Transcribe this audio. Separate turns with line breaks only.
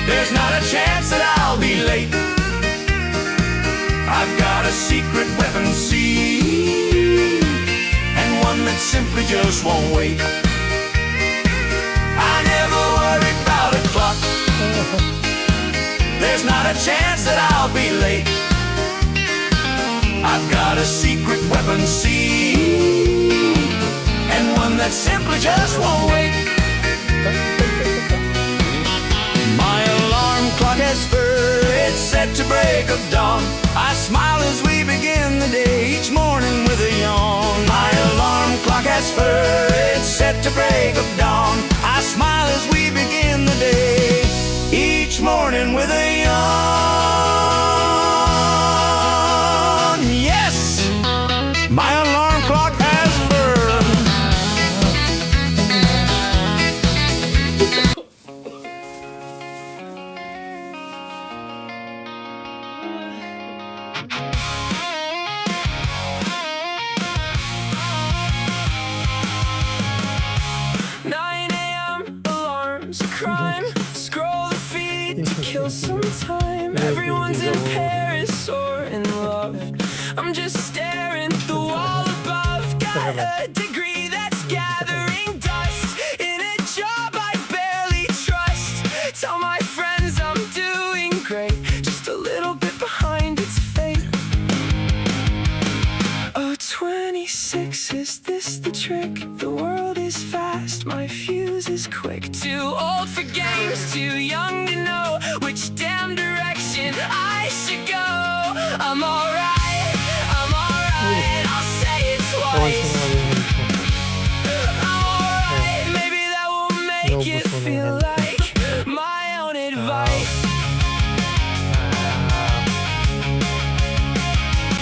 There's not a chance that I'll be late. I've got a secret weapon, see, and one that simply just won't wait. I never worry about a clock. There's not a chance that I'll be late. I've got a secret weapon, see, and one that simply just won't wait. My alarm clock has fur, it's set to break of dawn. I smile as we begin the day, each morning with a yawn. My alarm clock has fur, it's set to break of dawn. I smile as we begin the day, each morning with a yawn. Yes, my alarm clock has fur.
9 a.m. alarms, a crime. Scroll the feed to kill some time. Everyone's in Paris or in love. I'm just staring at the wall above. Got a degree that's gathering dust in a job I barely trust. Tell my friends I'm doing great, just a little bit behind its fate. Oh, 26, is this the trick? The world is fast, my fuse is quick. Too old for games, too young to know which damn direction I should go. I'm already